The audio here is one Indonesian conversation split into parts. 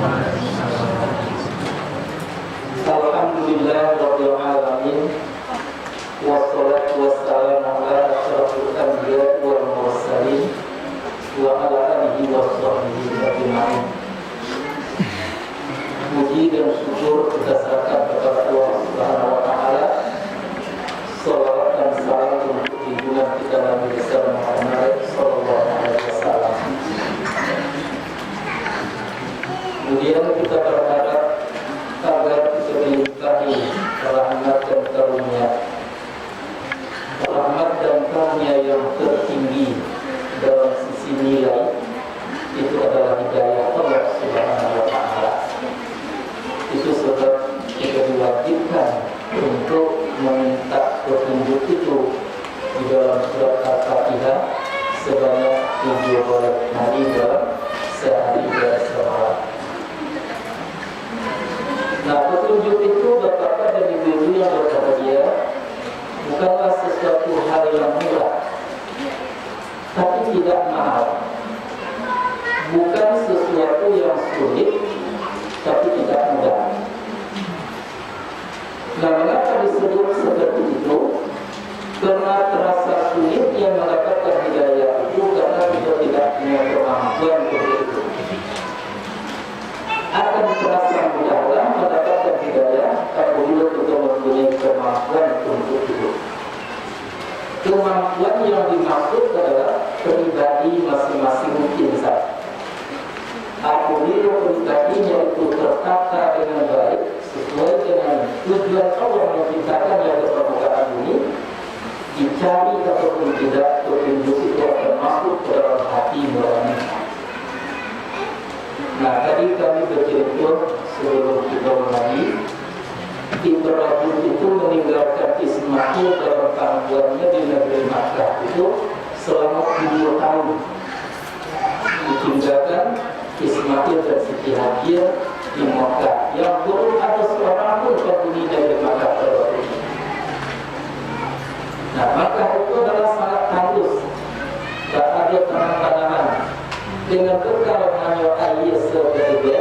Alhamdulillahirabbil alamin. Wassalatu wassalamu ala asyrafil anbiya'i wal mursalin wa ala alihi washabbihi ajma'in. Puji dan syukur kita serahkan kepada Allah Subhanahu wa taala. Salawat dan salam untuk junjungan kita Nabi besar Muhammad sallallahu alaihi wasallam. Kemudian kita berharap agar kita dilimpahi rahmat dan karunia, rahmat dan karunia yang tertinggi dalam sisi nilai itu adalah hidayah Allah Subhanahu wa taala. Itu sebab kita diwajibkan untuk meminta petunjuk itu di dalam surat Al-Fatihah sebanyak 7 kali dalam sehari dan semalam. Nah, petunjuk itu Bapak dan Ibu yang berbahagia bukanlah sesuatu hal yang murah, tapi tidak mahal. Bukan sesuatu yang sulit, tapi tidak mudah. Nah, mengapa disebut seperti itu? Karena terasa sulit yang mendapatkan hidayah itu karena kita tidak punya kemampuan untuk itu. Akan terasa mudahlah mendapatkan hidayah apabila kita mempunyai kemampuan untuk itu. Kemampuan yang dimaksud adalah pribadi masing-masing insan. Apabila pribadinya itu tertata dengan baik sesuai dengan tujuan Allah menciptakannya ke permukaan bumi, dicari ataupun tidak petunjuk itu akan masuk ke dalam hati nurani. Nah, tadi kami bercerita sebelum kita mulai, Ibrahim itu meninggalkan Ismail dalam pangkuannya di negeri Makkah itu selama 7 tahun. Ditinggalkan Ismail dan Siti Hajar di Makkah yang belum ada seorang pun penghuni dari Makkah terbaru. Nah, Makkah itu adalah sangat tandus, tak ada tanam-tanaman. Dengan bekal hanya air sebegini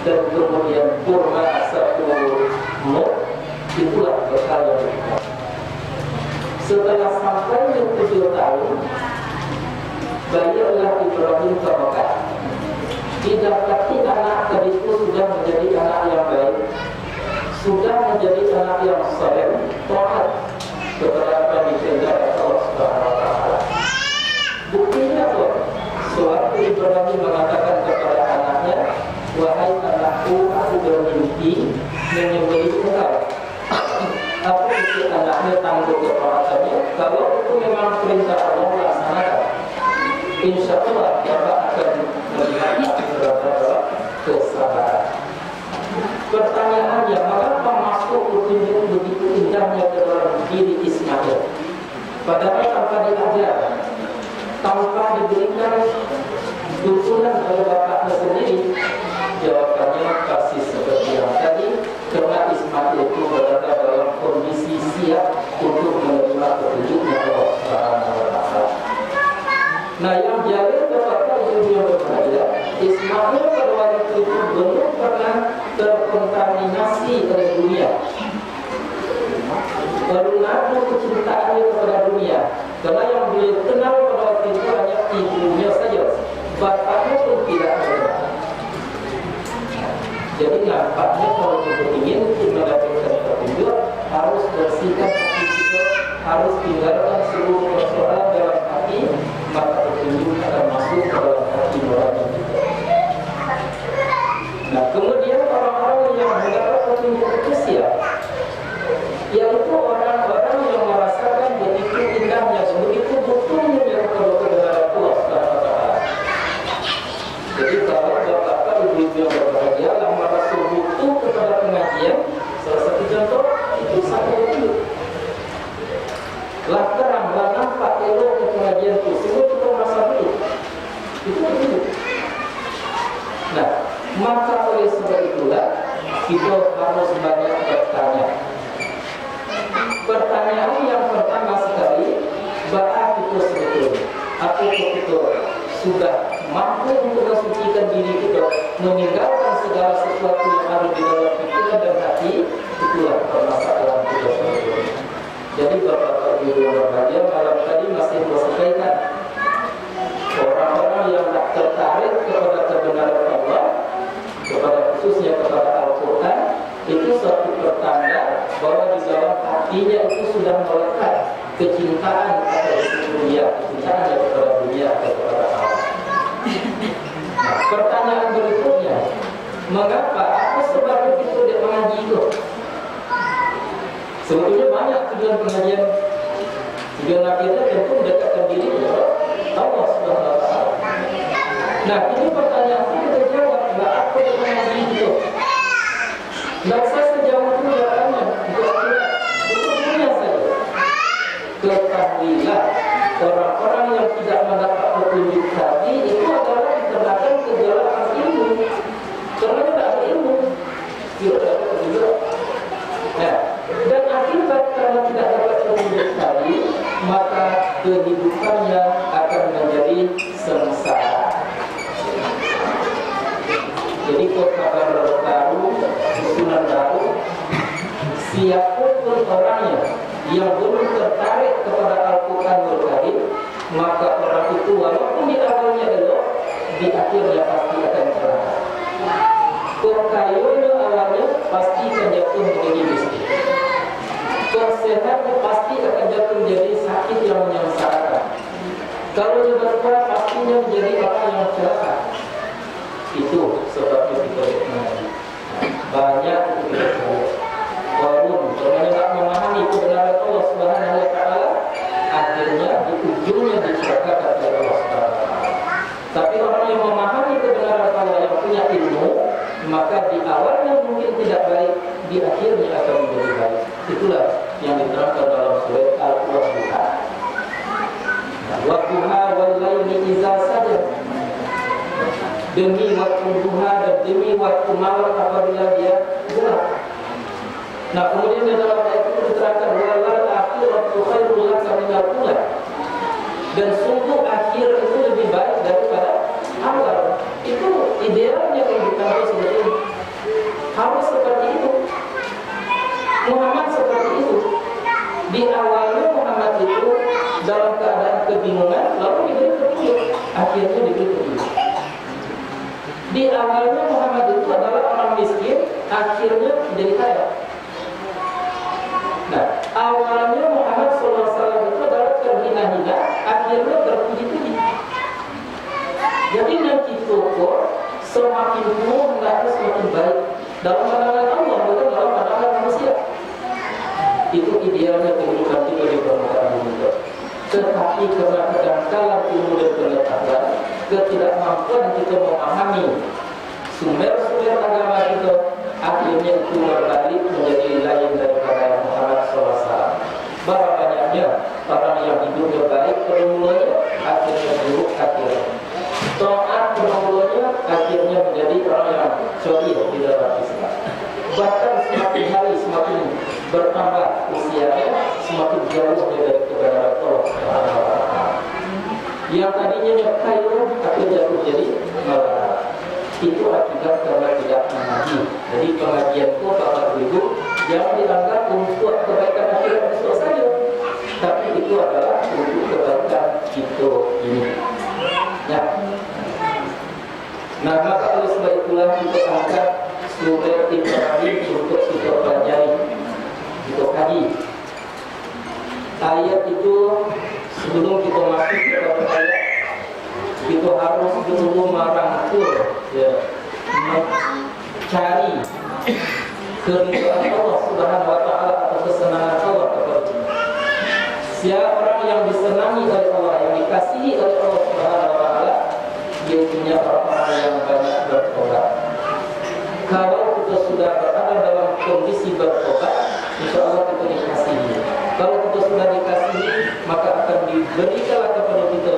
dan kemudian kurma satu muk, itulah bekal yang dibuat. Setelah sampai 7 tahun, bayilah Ibrahim ke Makkah. Didapati anak tadi itu sudah menjadi anak yang baik, sudah menjadi anak yang saleh, taat kepada apa yang diperintahkan Allah Subhanahu wa taala. Buktinya apa? Suatu Ibrahim mengatakan kepada anaknya, wahai anakku, aku bermimpi menyembelih engkau. Apa isi anaknya tangguh keparatannya? Kalau itu memang perintah Allah, laksanakan. Insya Allah Bapak akan melihat beberapa kesabaran. Pertanyaannya, mengapa masuk petunjuk begitu indahnya ke dalam diri Ismail? Padahal tanpa diajar, tanpa diberikan tuntunan oleh bapaknya sendiri. Jawabannya pasti seperti yang tadi, karena Ismail itu berada dalam kondisi siap untuk menerima petunjuknya Allah Subhanahu wa taala. Nah, yang jaga Bapak Ibu yang berbahagia, Ismail pada waktu itu belum pernah terkontaminasi oleh dunia. Baru nafsu kecintaannya kepada dunia. Karena yang beliau kenal pada waktu itu hanya ibunya saja, bapaknya pun tidak ada. Jadi nampaknya kalau kita ingin mendapatkan petunjuk, harus bersihkan hati kita, harus tinggalkan seluruh persoalan dalam hati, maka petunjuk akan masuk ke dalam hati nurani kita. Nah, kemudian orang-orang yang mendapat petunjuk itu siapa? Yaitu orang-orang yang merasakan begitu indahnya, begitu betulnya kebenaran Allah Subhanahu wa taala. Jadi kalau Bapak Ibu yang berbahagia yang merasa butuh kepada pengajian, salah satu contoh itu satu itu. Lah terang, lah nampak elok ke pengajian itu, sehingga kita merasa butuh. Itu begitu. Nah, maka oleh sebab itulah kita harus banyak bertanya. Pertanyaan yang pertama sekali, bahwa kita sebetulnya, apakah kita sudah mampu untuk mensucikan diri kita, meninggalkan segala sesuatu yang ada di dalam pikiran dan hati, itulah permasalahan kita semua. Jadi Bapak Ibu yang berbahagia, malam tadi masih selesaikan orang-orang yang tak tertarik kepada kebenaran Allah, kepada khususnya kepada Al-Quran, itu suatu pertanda bahwa di dalam hatinya itu sudah melekat kecintaan kepada dunia, kecintaan kepada dunia atau kepada Allah. Nah, pertanyaan berikutnya, mengapa? Apa sebab itu dia mengaji itu? Sebetulnya banyak tujuan pengajian. Tujuan akhirnya tentu mendekatkan diri kepada Allah Subhanahu wa Ta'ala. Nah, ini pertanyaan kita jawab, enggak apa yang mengaji itu. Enggak usah sejauh itu jawabannya. Itu sebetulnya saja. Ketahuilah, orang-orang yang tidak mendapat petunjuk tadi itu adalah dikarenakan kegelapan ilmu. Karena tidak ada ilmu, tidak ada petunjuk. Nah, dan akibat karena tidak dapat petunjuk tadi, maka kehidupannya akan menjadi sengsara. Jadi kabar baru, susunan baru, siapapun orangnya yang belum tertarik kepada Al-Quranul Karim, maka orang itu walaupun di awalnya elok, di akhirnya pasti akan celaka. Kekayuannya awalnya pasti akan jatuh menjadi miskin. Kesehatannya pasti akan jatuh menjadi sakit yang menyengsarakan. Kalau dia berkuat pastinya menjadi orang yang celaka. Itu sebabnya kita mengaji. Banyak itu kita tahu. Walaupun orang yang tak memahami kebenaran Allah Subhanahu wa Ta'ala, akhirnya di ujungnya dicelakakan oleh Allah Subhanahu wa Ta'ala. Tapi orang yang memahami kebenaran Allah, yang punya ilmu, maka di awalnya mungkin tidak baik, di akhirnya akan menjadi baik. Itulah yang diterangkan dalam surat Al-Wadduha. Wadduha wal laili idza saja. Demi waktu duha dan demi waktu malam apabila dia gelap. Nah, kemudian di dalam ayat itu diterangkan walal akhiratu khairul laka minal ula. Dan sungguh akhir itu lebih baik daripada awal. Itu idealnya kehidupan sebetulnya. Harus seperti itu. Muhammad seperti itu. Di awalnya Muhammad itu dalam keadaan kebingungan, lalu diberi petunjuk. Akhirnya diberi petunjuk. Di awalnya Muhammad itu adalah orang miskin, akhirnya jadi kaya. Nah, awalnya Muhammad SAW itu adalah terhina-hina, akhirnya terpuji-puji. Jadi nanti toko semakin penuh hendaknya semakin baik dalam pandangan Allah, bukan dalam pandangan manusia. Itu idealnya kehidupan kita di permukaan bumi. Tetapi karena kedangkalan ilmu dan pengetahuan, ketidakmampuan kita memahami sumber-sumber agama kita, akhirnya itu berbalik menjadi lain daripada Muhammad SAW. Berapa banyaknya orang yang hidupnya baik permulanya, akhirnya buruk akhirnya. Taat permulanya, akhirnya menjadi orang yang syahid di dalam Islam. Bahkan semakin hari semakin bertambah usianya, semakin jauh dari kebenaran Allah. Yang tadinya kaya, akhirnya menjadi malaikat. Itu akibat karena tidak mengaji. Jadi pengajian itu Bapak Ibu jangan dianggap untuk kebaikan akhirat besok saja, tapi itu adalah untuk kebaikan kita ini. Ya. Nah, maka oleh sebab itulah kita angkat surat Ibrahim untuk kita pelajari, kita kaji. Ayat itu sebelum kita masuk kepada ayat, kita harus dulu merangkul, ya, mencari keridhaan Allah Subhanahu wa Ta'ala atau kesenangan Allah kepada kita. Siapa orang yang disenangi oleh Allah, yang dikasihi oleh Allah Subhanahu wa Ta'ala, dia punya orang-orang yang banyak bertobat. Kalau kita sudah berada dalam kondisi bertobat, insya Allah kita dikasihi. Kalau kita sudah dikasihi, maka akan diberikan kepada kita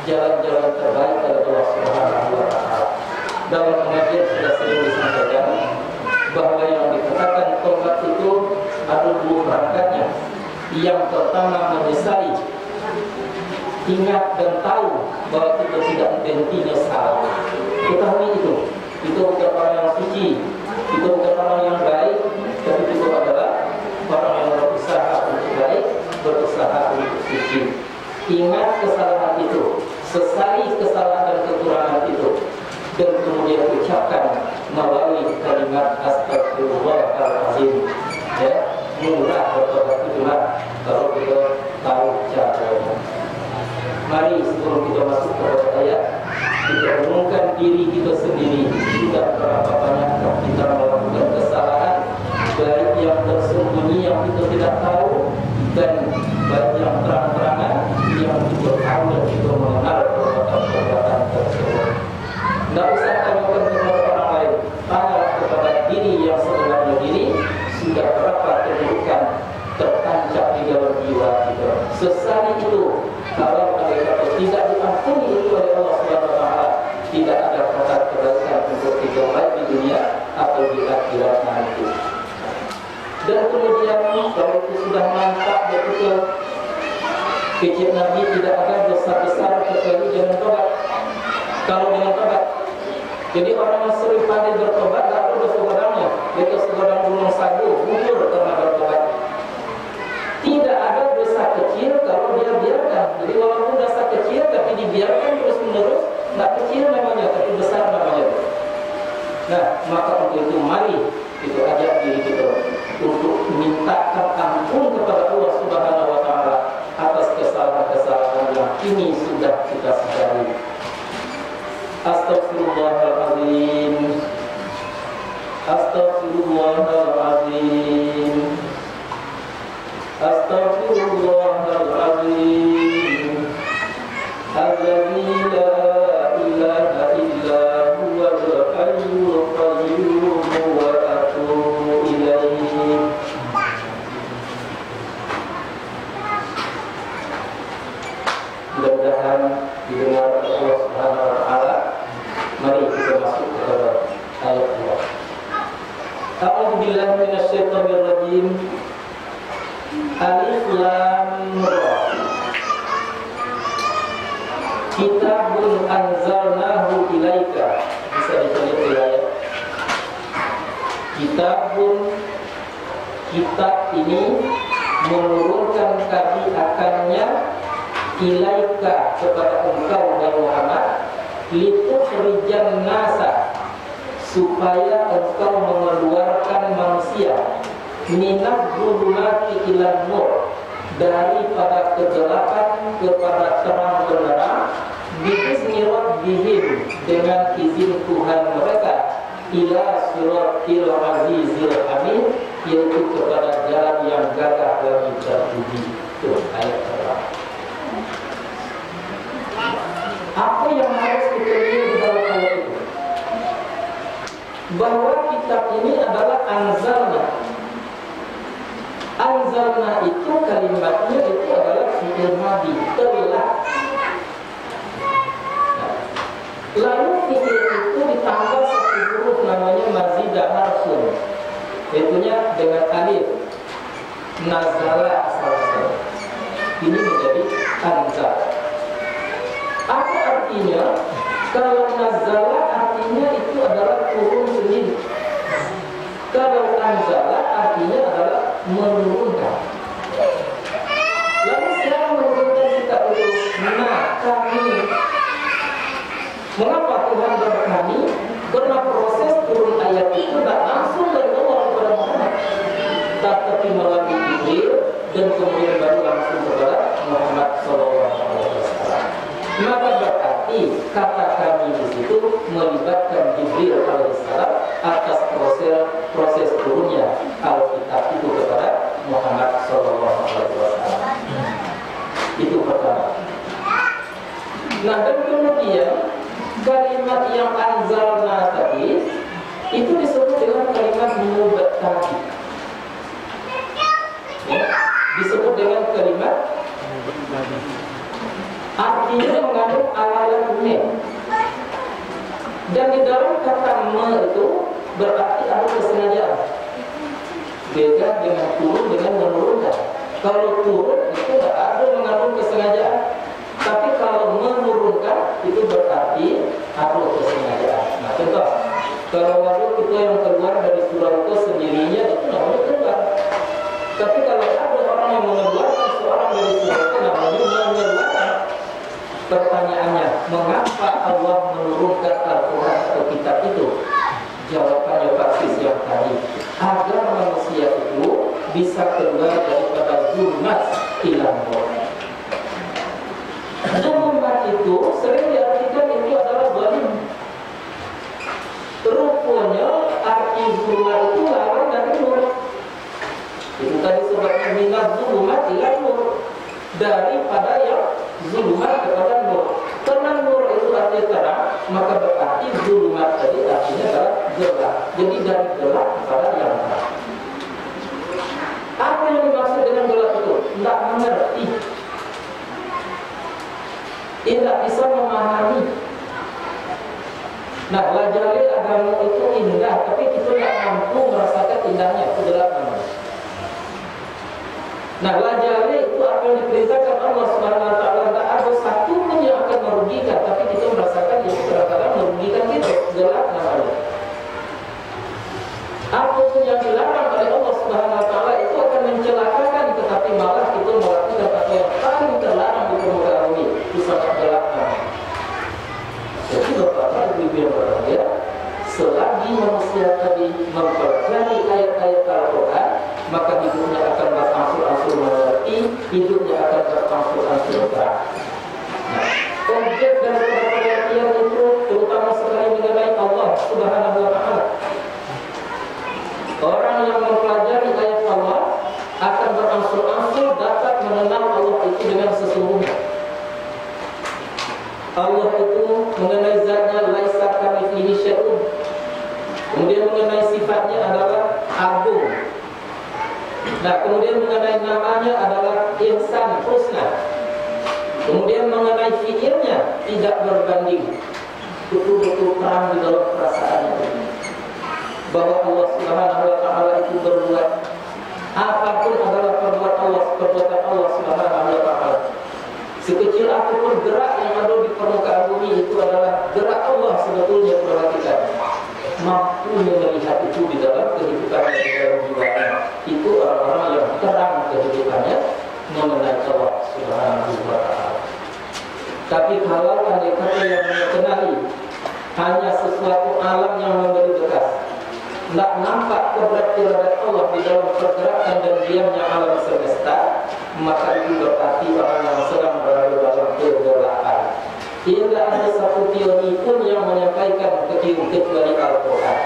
jalan-jalan terbaik oleh Allah Subhanahu wa Ta'ala. Dalam pengajian sudah sering disampaikan bahwa yang dikatakan tobat itu ada dua perangkatnya. Yang pertama menyesali, ingat dan tahu bahwa kita tidak berhenti nyesal. Ketahui itu bukan orang yang suci suci. Itu bukan orang yang baik, tapi itu adalah orang yang berusaha untuk baik, berusaha untuk suci. Ingat kesalahan itu, sesali kesalahan dan kekurangan itu, dan kemudian ucapkan melalui kalimat astagfirullahaladzim. Ya, mudah bertobat itu cuma kalau kita tahu caranya. Mari sebelum kita masuk kepada ayat, kita renungkan diri kita sendiri. Sudah berapa banyak kita melakukan kesalahan, baik yang tersembunyi yang kita tidak tahu, dan baik yang terang-terangan yang kita tahu dan kita mengenal perbuatan-perbuatan tersebut. Tidak usah tanyakan kepada orang lain, tanyalah kepada diri yang sebenarnya diri. Sudah berapa keburukan tertancap di dalam jiwa kita. Sesali itu, kalau ada kata tidak diampuni itu oleh Allah Subhanahu Wa Taala, tidak ada kata kebaikan untuk kita baik di dunia atau di akhirat nanti. Dan kemudian kalau itu sudah mantap betul, kecil Nabi tidak akan dosa besar kecuali dengan tobat. Kalau dengan tobat, jadi orang yang sering pandai bertobat tak perlu segodangnya, yaitu segodang gunung sagu gugur karena bertobat. Tidak ada dosa kecil kalau dia biarkan. Jadi walaupun dosa kecil tapi dibiarkan terus menerus, tidak kecil namanya, tapi besar namanya. Nah, maka untuk itu mari kita ajak diri kita untuk mintakan ampun kepada Allah Subhanahu Wa Taala atas kesalahan-kesalahan yang ini sudah kita sadari. Astaghfirullahaladzim. Astaghfirullahaladzim. Astaghfirullahaladzim. Alladzi la ilaha illa huwal hayyul qayyum wa atubu ilaihi. Mudah-mudahan didengar Allah Subhanahu Wa Taala. Mari kita masuk kepada ayat 2. A'udzu billahi minasyaitonir rajim. Alif Lam Ra. Kitabun anzalnahu ilaika. Bisa ditulis di ayat. Kitab ini menurunkan kami akannya ilaika kepada engkau dan Muhammad, litukhrijan nasa, supaya engkau mengeluarkan manusia minadz zulumati ilan nur, daripada kegelapan kepada terang benderang, biizni rabbihim, dengan izin Tuhan mereka, ila siratil azizil hamid, yaitu kepada jalan yang gagah lagi terpuji. Itu ayat pertama. Apa yang harus kita lihat di dalam ayat itu? Bahwa kitab ini adalah anzalna. Anzalna itu kalimatnya itu adalah fi'il madhi, telah. Lalu fi'il itu ditambah satu huruf namanya mazidah harfun, yaitunya dengan alif. Nazala asal-asal. Ini menjadi anzal. Apa artinya? Kalau nazala artinya itu adalah turun sendiri. Kalau anzala artinya adalah menurunkan. Lalu siapa menurunkan kita itu? Nah, kami. Mengapa Tuhan berkami? Karena proses turun ayat itu tidak langsung dari Allah kepada Muhammad, tapi melalui Jibril dan kemudian baru langsung kepada Muhammad SAW. Maka berarti kata kami di situ melibatkan Jibril alaihissalam atas proses turunnya Alkitab itu kepada Muhammad SAW. Itu pertama. Nah, dan kemudian kalimat yang anzalna tadi itu disebut dengan kalimat mubattaki. Ya, disebut dengan kalimat artinya mengandung alayan me. Dan di dalam kata me itu berarti ada kesengajaan. Beda dengan turun dengan menurunkan. Kalau turun itu tidak ada mengandung kesengajaan. Tapi kalau menurunkan itu berarti ada kesengajaan. Nah, contoh, kalau Kalau kita yang keluar dari surah itu sendirinya, itu namanya keluar. Tapi kalau ada orang yang mengeluarkan seorang dari surah itu, namanya mengeluarkan. Pertanyaannya, mengapa Allah menurunkan Al-Quran atau kitab itu? Jawabannya persis yang tadi, agar manusia itu bisa keluar daripada zulmat ila nur. Zulmat itu sering diartikan itu adalah zalim. Rupanya arti zulmat itu lawan dari nur. Itu tadi sebabnya minat zulmat ila nur, daripada yang zulmat kepada nur. Karena nur itu artinya terang, maka berarti zulmat tadi artinya adalah gelap. Jadi dari gelap kepada yang terang. Apa yang dimaksud dengan gelap itu? Tidak mengerti, tidak bisa memahami. Nah, lajali agama itu indah, tapi kita tidak mampu merasakan indahnya, itu gelap namanya. Nah, lajali itu apa yang diperintahkan Allah Subhanahu Wa Taala, tidak ada satu pun yang akan merugikan, tapi kita merasakan itu kadang-kadang merugikan kita, gelap namanya. Apapun yang dilarang oleh Allah Subhanahu Wa Taala itu akan mencelakakan, tetapi malah kita melakukan apa yang paling terlarang di permukaan bumi, itu sangat gelap namanya. Jadi Bapak Ibu yang berbahagia, selagi manusia tadi mempelajari ayat-ayat Al-Quran, maka hidupnya akan berangsur-angsur mengerti, hidupnya akan berangsur-angsur terang. Nah, objek dari pengertian itu terutama sekali mengenai Allah Subhanahu Wa Taala. Orang yang mempelajari ayat Allah akan berangsur-angsur dapat mengenal Allah itu dengan sesungguhnya. Allah itu mengenai zatnya laisa kamitslihi syai'un. Kemudian mengenai sifatnya adalah agung. Nah, kemudian mengenai namanya adalah Ihsan Husna. Kemudian mengenai fi'ilnya tidak berbanding. Betul-betul terang di dalam perasaannya bahwa Allah Subhanahu Wa Taala itu berbuat apapun adalah perbuatan Allah Subhanahu Wa Taala. Sekecil apapun gerak yang ada di permukaan bumi itu adalah gerak Allah sebetulnya, perhatikan. Mampunya melihat itu di dalam kehidupannya, di dalam jiwanya. Itu orang-orang yang terang kehidupannya mengenai Allah Subhanahu Wa Taala. Tapi kalau ada kata yang mengenali hanya sesuatu alam yang memberi bekas, tidak nampak keberadaan Allah di dalam pergerakan dan diamnya alam semesta, maka itu berarti orang yang sedang berada dalam kegelapan. Tidak ada satu teori pun yang menyampaikan kecuali Al-Quran.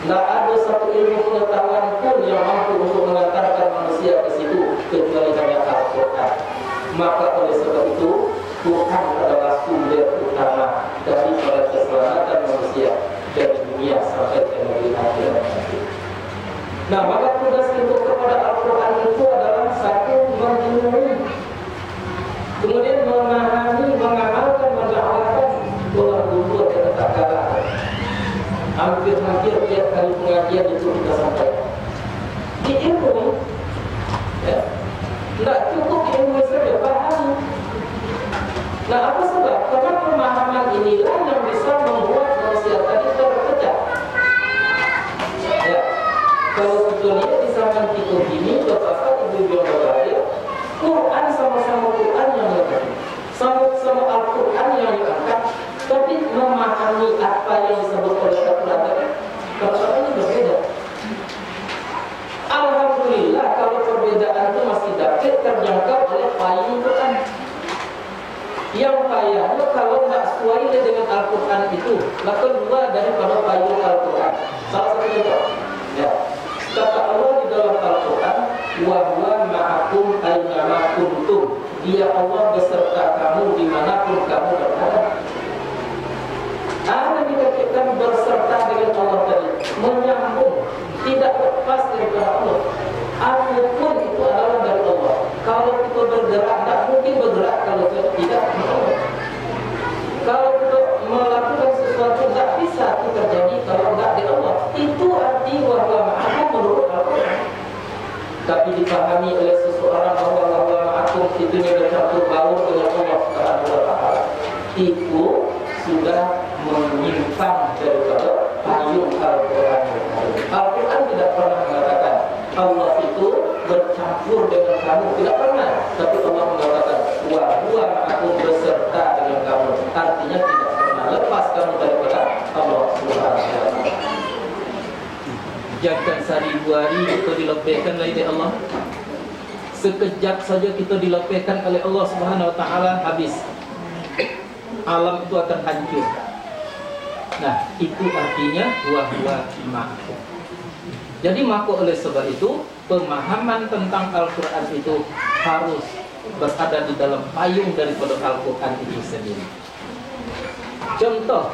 Tidak ada satu ilmu pengetahuan pun yang mampu untuk mengantarkan manusia ke situ kecuali hanya Al-Quran. Maka oleh sebab itu Tuhan adalah sumber utama daripada keselamatan manusia dari dunia sampai ke negeri akhirat. Nah, maka tugas kita kepada Al-Quran itu adalah satu, mengilmui, kemudian memahami, mengamalkan, mendakwahkan. Tuhan dulu ada kata-kata. Hampir-hampir tiap kali pengajian itu kita sampaikan. Diilmui, ya, tidak cukup ilmu saja, pahami. Nah, apa sebab? Karena pemahaman inilah yang bisa membuat manusia tadi terpecah. Ya, kalau kita lihat di zaman kita ini, Bapak Ibu yang berbahagia, Quran sama-sama Quran yang diangkat, sama-sama Al-Quran yang diangkat, tapi memahami apa yang disebut oleh Al-Quran tadi, persoalannya berbeda. Alhamdulillah kalau perbedaan itu masih dapat terjangkau oleh payung Quran. Yang payahnya kalau tidak sesuai dengan Al-Quran itu, maka dua daripada payung Al-Quran. Salah satu contoh, ya, kata Allah di dalam Al-Quran, wa huwa ma'akum aina kuntum. Dia Allah beserta kamu dimanapun kamu berada. Ada dikatakan berserta dengan Allah tadi, menyambung, tidak lepas daripada Allah. Apapun itu adalah dari Allah. Kalau kita bergerak, tak mungkin bergerak kalau tidak Allah. Kalau kita melakukan sesuatu, tak bisa itu terjadi kalau tidak di Allah. Itu arti wahwa ma'akum menurut Al-Quran. Tapi dipahami oleh seseorang bahwa wahwa ma'akum itu bercampur baur dengan Allah Subhanahu Wa Taala, itu sudah menyimpang daripada payung Al-Quran makmur dengan kamu, tidak pernah. Tapi Allah mengatakan, wa huwa ma'akum, beserta dengan kamu. Artinya tidak pernah lepas kamu daripada Allah Subhanahu wa taala. Jagat sehari 2 hari kita dilepaskan oleh Allah. Sekejap saja kita dilepaskan oleh Allah Subhanahu wa taala, habis. Alam itu akan hancur. Nah, itu artinya wa huwa ma'akum. Jadi maka oleh sebab itu pemahaman tentang Al-Quran itu harus berada di dalam payung daripada Al-Quran itu sendiri. Contoh,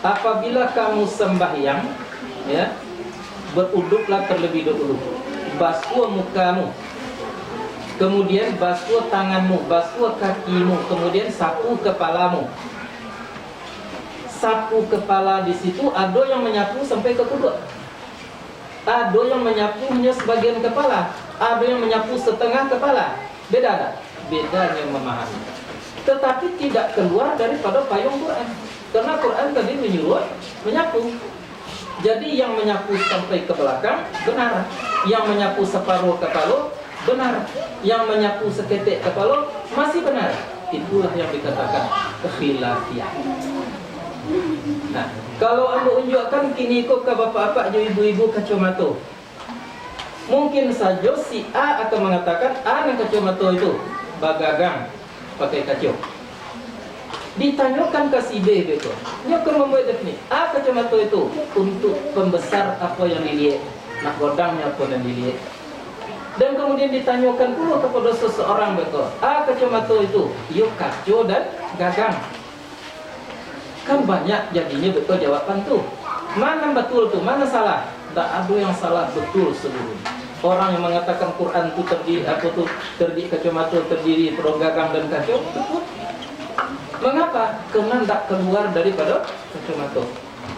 apabila kamu sembahyang, ya, beruduklah terlebih dahulu, basuh mukamu, kemudian basuh tanganmu, basuh kakimu, kemudian sapu kepalamu. Sapu kepala di situ ada yang menyapu sampai ke kuduk. Ada yang menyapu hanya sebagian kepala, ada yang menyapu setengah kepala. Beda tak? Bedanya memahami. Tetapi tidak keluar daripada payung Quran. Karena Quran tadi menyuruh menyapu. Jadi yang menyapu sampai ke belakang benar, yang menyapu separuh kepala benar, yang menyapu seketik kepala masih benar. Itulah yang dikatakan khilafiyah. Nah, kalau anda unjukkan kini kok ke bapak-bapak, ibu-ibu kacamata, mungkin saja si A akan mengatakan A yang kacamata itu bagagang pakai kacau. Ditanyakan ke si B betul, dia akan membuat definisi A kacamata itu untuk pembesar apa yang dilihat, nak godangnya apa yang dilihat. Dan kemudian ditanyakan pula kepada seseorang betul, A kacamata itu yuk kacau dan gagang. Kan banyak jadinya betul jawaban tuh. Mana betul tuh, mana salah? Tak ada yang salah, betul seluruh. Orang yang mengatakan Quran itu terdiri kacamata, terdiri peronggagang dan kacau, betul. Mengapa? Karena tak keluar daripada kacamata.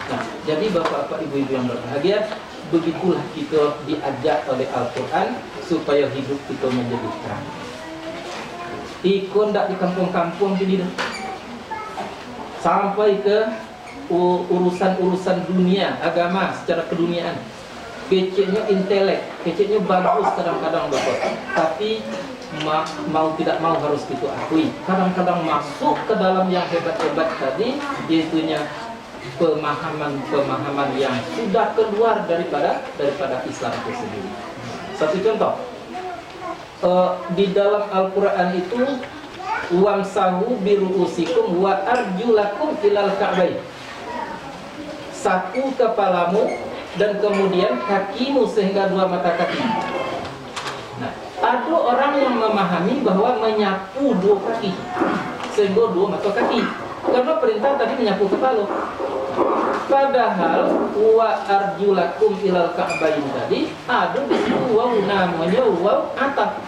Nah, jadi bapak-bapak, ibu-ibu yang berbahagia, begitulah kita diajak oleh Al-Quran supaya hidup kita menjadi terang. Ikut tak di kampung-kampung gini dah. Sampai ke urusan-urusan dunia, agama secara keduniaan. Kecilnya intelek, kecilnya bagus kadang-kadang bapak. Tapi mau tidak mau harus kita akui. Kadang-kadang masuk ke dalam yang hebat-hebat tadi, yaitunya pemahaman yang sudah keluar daripada Islam itu sendiri. Satu contoh, di dalam Al-Quran itu wamsahu biru'usikum wa arjulakum ilal ka'bain. Sapu kepalamu dan kemudian kakimu sehingga 2 mata kaki. Nah, ada orang yang memahami bahwa menyapu 2 kaki sehingga 2 mata kaki. Karena perintah tadi menyapu kepala. Padahal wa arjulakum ilal ka'bain tadi ada di situ waw, namanya waw ataf.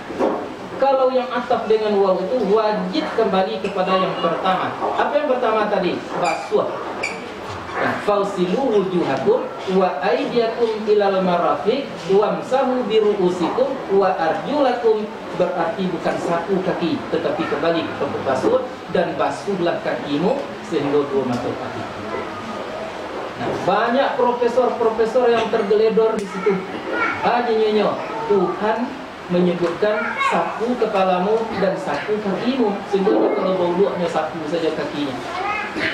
Kalau yang ataf dengan waw itu wajib kembali kepada yang pertama. Apa yang pertama tadi? Basuh. Fausilu wujuhakum wa aydiyakum ilal marafiq wamsahu biru'usikum wa arjulakum, berarti bukan sapu kaki tetapi kembali ke basuh, dan basuhlah kakimu sehingga 2 mata kaki. Nah, banyak profesor-profesor yang tergeledor di situ. Nyonya, Tuhan menyebutkan sapu kepalamu dan sapu kakimu, sehingga kalau bau-baunya sapu saja kakinya.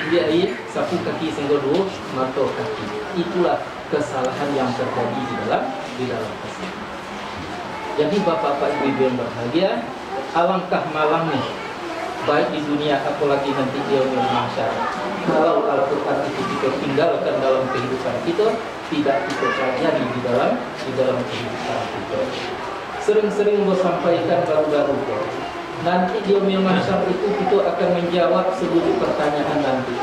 Dia sapu kaki sehingga 2 mata kaki. Itulah kesalahan yang terjadi di dalam Islam. Jadi bapak-bapak, ibu-ibu yang berbahagia, alangkah malangnya baik di dunia apalagi nanti di yaumul mahsyar kalau Al-Quran itu kita tinggalkan dalam kehidupan kita, tidak kita pelajari di dalam kehidupan kita. Sering-sering saya sampaikan baru-baru nanti di yaumul mahsyar itu kita akan menjawab seluruh pertanyaan nanti.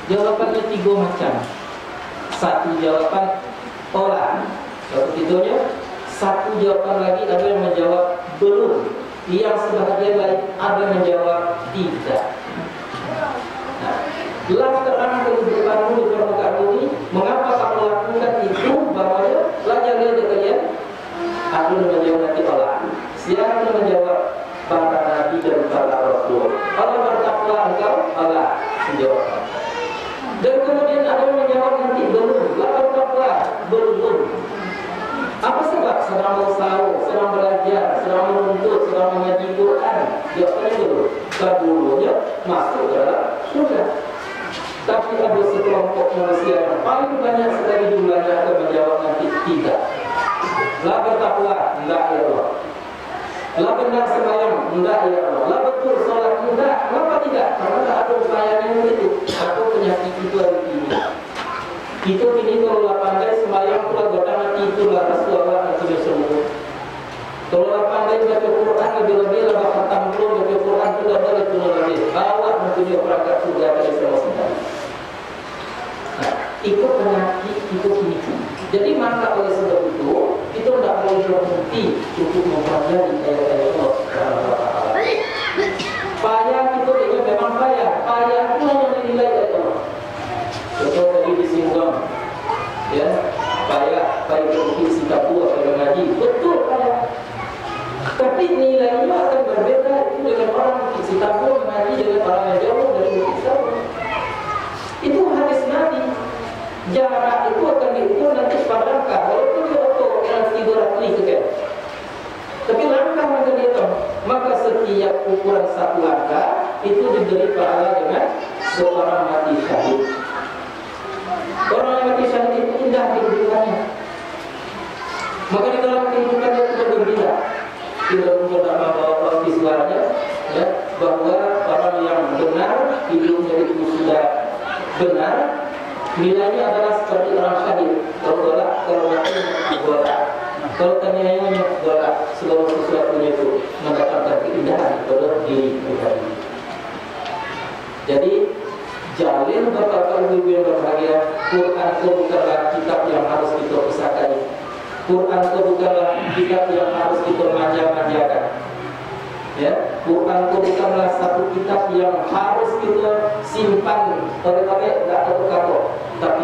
Jawabannya 3 macam. Satu jawaban tolak, satu jawaban lagi ada yang menjawab belum, yang sebagian lain ada menjawab tidak. Nah, jelas terang kehidupanmu di permukaan bumi. Mengapa kamu lakukan itu? Bahwanya belajar dari kalian. Aku menjawab nanti Allah. Siapa menjawab? Para nabi dan para rasul. Allah bertakwa engkau, Allah menjawab. Dan kemudian ada yang menjawab nanti belum. La bertakwa belum. Apa sebab? Sedang mau tahu. Jawabannya dulu, kedulunya masuk ke dalam surga. Tapi ada sekelompok manusia yang paling banyak sekali jumlahnya akan menjawab nanti tidak. La bertakwa, enggak ya Allah. La benar sembahyang, enggak ya Allah. La betul sholat, enggak. Kenapa tidak? Karena tak ada upayanya itu. Atau penyakit itu hari ini. Itu kini kalau la pandai sembahyang pula godang hati itulah Rasulullah yang semua. Kalau la pandai baca Quran lebih-lebih lah khatam belum baca Quran sudah boleh tuh lebih. Bawa mempunyai perangkat surga pada semua sekali. Nah, itu penyakit itu kini. Jadi maka oleh sebab itu kita tidak boleh berhenti untuk mempelajari ayat-ayat Allah Subhanahu wa Ta'ala. Payah itu ini memang payah. Payah itu hanya dinilai ayat Allah. Contoh tadi disinggung, ya, payah berhenti sikap buah pada ngaji. Betul payah. Tapi nilainya akan berbeda itu dengan orang sikap buah mengaji dengan orang yang jauh dari Islam. Itu hadis Nabi. Jarak itu akan diukur nanti pada langkah. Walaupun dia otot yang 300 km, tapi langkah yang dihitung. Maka setiap ukuran satu langkah itu diberi pahala dengan seorang mati syahid. Orang yang mati syahid itu indah kehidupannya. Maka di dalam kehidupannya itu berbeda. Tidak mungkin membawa suaranya, ya, bahwa orang yang benar hidupnya itu sudah benar. Nilainya adalah seperti orang syahid. Kalau golak, kalau mati, golak. Kalau ternyayanya golak, segala sesuatunya itu mendatangkan keindahan kepada diri pribadi. Jadi, jalin bapak ibu yang berbahagia, Quran itu bukanlah kitab yang harus kita pusatkan. Quran itu bukanlah kitab yang harus kita manja-manjakan. Ya, Quran itu bukanlah satu kitab yang harus kita simpan oleh tidak ada kata, tapi